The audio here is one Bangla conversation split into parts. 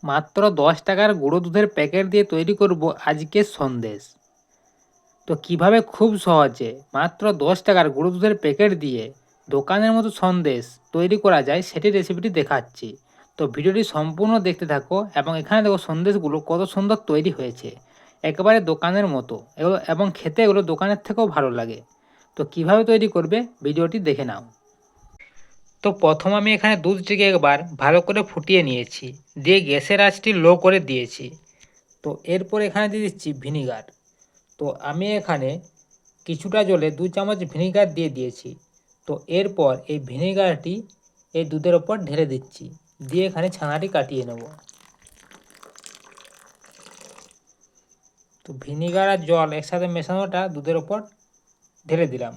মাত্র 10 টাকার গুঁড়ো দুধের প্যাকেট দিয়ে তৈরি করব আজকের সন্দেশ। তো কিভাবে খুব সহজে মাত্র 10 টাকার গুঁড়ো দুধের প্যাকেট দিয়ে দোকানের মতো সন্দেশ তৈরি করা যায় সেটি রেসিপিটি দেখাচ্ছি। তো ভিডিওটি সম্পূর্ণ দেখতে থাকো এবং এখানে দেখো সন্দেশগুলো কত সুন্দর তৈরি হয়েছে, একেবারে দোকানের মতো এগুলো, এবং খেতে এগুলো দোকানের থেকেও ভালো লাগে। তো কিভাবে তৈরি করবে ভিডিওটি দেখে নাও। তো প্রথম আমি এখানে দুধটিকে একবার ভালো করে ফুটিয়ে নিয়েছি, দিয়ে গ্যাসের আঁচটি লো করে দিয়েছি। তো এরপর এখানে দিয়ে দিচ্ছি ভিনিগার। তো আমি এখানে কিছুটা জলে 2 চামচ ভিনিগার দিয়ে দিয়েছি। তো এরপর এই ভিনিগারটি এই দুধের ওপর ঢেলে দিচ্ছি, দিয়ে এখানে ছানাটি কাটিয়ে নেব। তো ভিনিগার আর জল একসাথে মেশানোটা দুধের ওপর ঢেলে দিলাম।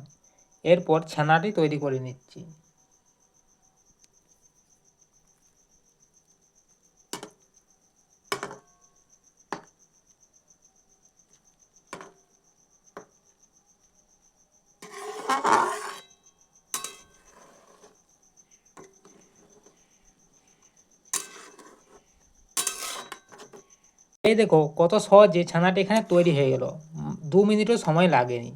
এরপর ছানাটি তৈরি করে নিচ্ছি। এই দেখো কত সহজে ছানাটি এখানে তৈরি হয়ে গেল, 2 মিনিটও সময় লাগেনি।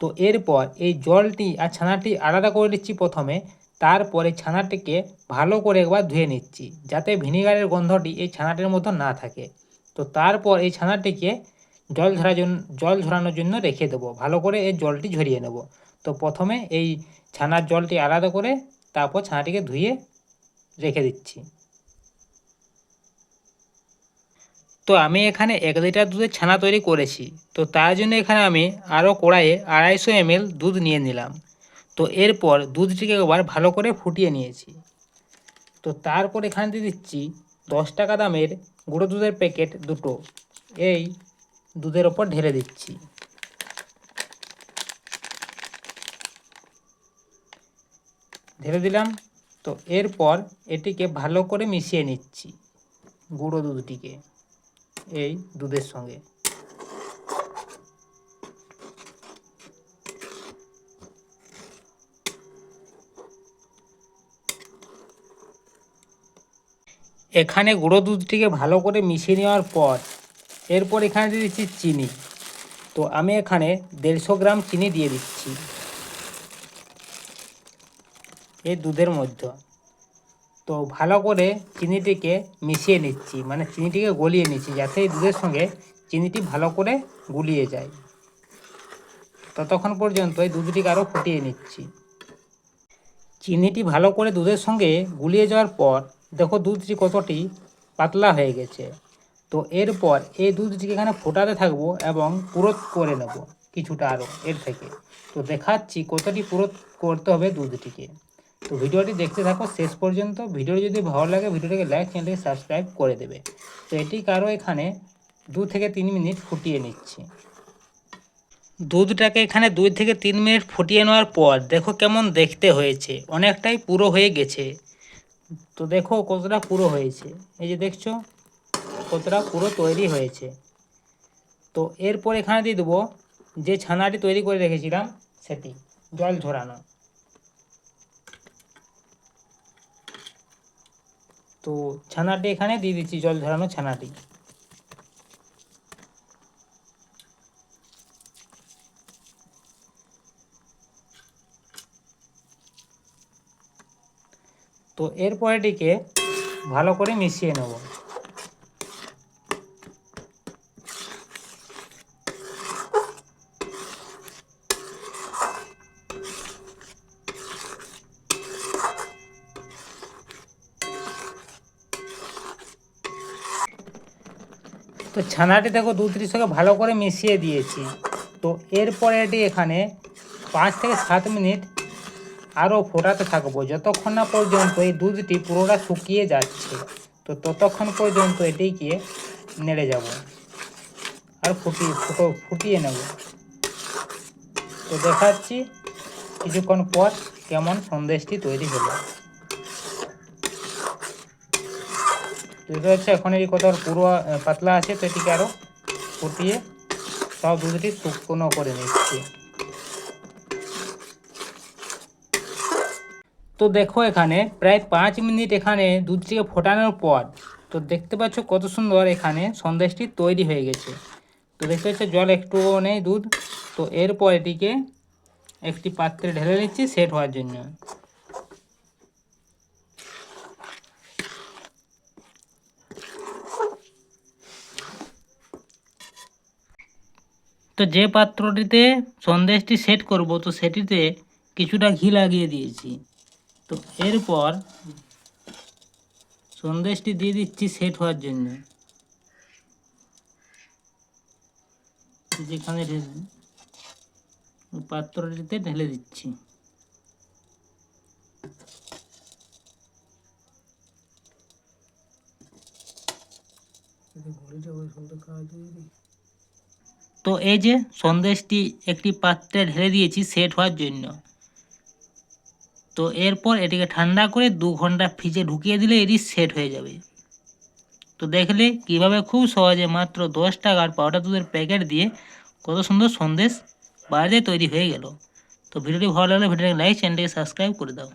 তো এরপর এই জলটি আর ছানাটি আলাদা করে নিচ্ছি প্রথমে, তারপরে ছানাটিকে ভালো করে একবার ধুয়ে নিচ্ছি যাতে ভিনিগারের গন্ধটি এই ছানাটির মধ্যে না থাকে। তো তারপর এই ছানাটিকে জল ঝরানোর জন্য রেখে দেবো, ভালো করে এই জলটি ঝরিয়ে নেব। তো প্রথমে এই ছানার জলটি আলাদা করে তারপর ছানাটিকে ধুয়ে রেখে দিচ্ছি। তো আমি এখানে 1 লিটার দুধের ছানা তৈরি করেছি। তো তার জন্য এখানে আমি আরও কড়াইয়ে 250 ml দুধ নিয়ে নিলাম। তো এরপর দুধটিকে একবার ভালো করে ফুটিয়ে নিয়েছি। তো তারপর এখানে দিয়ে দিচ্ছি 10 টাকা দামের গুঁড়ো দুধের প্যাকেট দুটো, এই দুধের ওপর ঢেলে দিচ্ছি। ঢেলে দিলাম। তো এরপর এটিকে ভালো করে মিশিয়ে নিচ্ছি, গুঁড়ো দুধটিকে এই দুধের সঙ্গে। এখানে গুঁড়ো দুধটিকে ভালো করে মিশিয়ে নেওয়ার পর এরপর এখানে দিয়ে দিচ্ছি চিনি। তো আমি এখানে 150 গ্রাম চিনি দিয়ে দিচ্ছি এই দুধের মধ্যে। তো ভালো করে চিনিটিকে মিশিয়ে নিচ্ছি, মানে চিনিটিকে গলিয়ে নিচ্ছি যাতে এই দুধের সঙ্গে চিনিটি ভালো করে গুলিয়ে যায়। ততক্ষণ পর্যন্ত এই দুধটিকে আরও ফুটিয়ে নিচ্ছি। চিনিটি ভালো করে দুধের সঙ্গে গুলিয়ে যাওয়ার পর দেখো দুধটি কতটি পাতলা হয়ে গেছে। তো এরপর এই দুধটিকে এখানে ফোটাতে থাকবো এবং পুরোট করে নেব কিছুটা আরও এর থেকে। তো দেখাচ্ছি কতটি পুরোট করতে হবে দুধটিকে। তো ভিডিওটি দেখতে থাকো শেষ পর্যন্ত। ভিডিওটি যদি ভালো লাগে ভিডিওটিকে লাইক, চ্যানেলটিকে সাবস্ক্রাইব করে দেবে। তো এটিকে আরও এখানে 2 থেকে 3 মিনিট ফুটিয়ে নিচ্ছি। দুধটাকে এখানে 2 থেকে 3 মিনিট ফুটিয়ে নেওয়ার পর দেখো কেমন দেখতে হয়েছে, অনেকটাই পুরো হয়ে গেছে। তো দেখো কতটা পুরো হয়েছে, এই যে দেখছো কতটা পুরো তৈরি হয়েছে। তো এরপর এখানে দিয়ে দেবো যে ছানাটি তৈরি করে রেখেছিলাম সেটি জল ঝরানো। তো ছানাটি এখানে দিয়ে দিচ্ছি, জল ঝরানো ছানাটি। তো এরপর এটিকে ভালো করে মিশিয়ে নেব। তো ছানাটি দেখো দুধটির সঙ্গে ভালো করে মিশিয়ে দিয়েছি। তো এরপরে এটি এখানে 5 থেকে 7 মিনিট আরও ফোটাতে থাকবো যতক্ষণ না পর্যন্ত এই দুধটি পুরোটা শুকিয়ে যাচ্ছে। তো ততক্ষণ পর্যন্ত এটিকে নেড়ে যাব আর ফুটিয়ে নেব। তো দেখাচ্ছি কিছুক্ষণ পর কেমন সন্দেশটি তৈরি হলো। বুঝতে পারছো এখন এই কত পুরো পাতলা আছে। তো এটিকে আরও ফুটিয়ে সব দুধটি শুকনো করে নিচ্ছি। তো দেখো এখানে প্রায় 5 মিনিট এখানে দুধটিকে ফোটানোর পর তো দেখতে পাচ্ছ কত সুন্দর এখানে সন্দেশটি তৈরি হয়ে গেছে। তো দেখতে পাচ্ছ জল একটুও নেই, দুধ। তো এরপর এটিকে একটি পাত্রে ঢেলে নিচ্ছি সেট হওয়ার জন্য। তো যে পাত্রটিতে সন্দেশটি সেট করব, তো সেটিতে কিছুটা ঘি লাগিয়ে দিয়েছি। তো এরপর সন্দেশটি দিয়ে দিচ্ছি সেট হওয়ার জন্য। যেখানে পাত্রটিতে ঢেলে দিচ্ছি। তো এই যে সন্দেশটি একটি পাত্রে ঢেলে দিয়েছি সেট হওয়ার জন্য। তো এরপর এটিকে ঠান্ডা করে 2 ঘন্টা ফ্রিজে ঢুকিয়ে দিলে এটি সেট হয়ে যাবে। তো দেখলে কিভাবে খুব সহজে মাত্র 10 টাকার পাউডার দুধের প্যাকেট দিয়ে কত সুন্দর সন্দেশ বাইরে তৈরি হয়ে গেল। তো ভিডিওটি ভালো লাগলে ভিডিওটিকে লাইক, চ্যানেলটিকে সাবস্ক্রাইব করে দাও।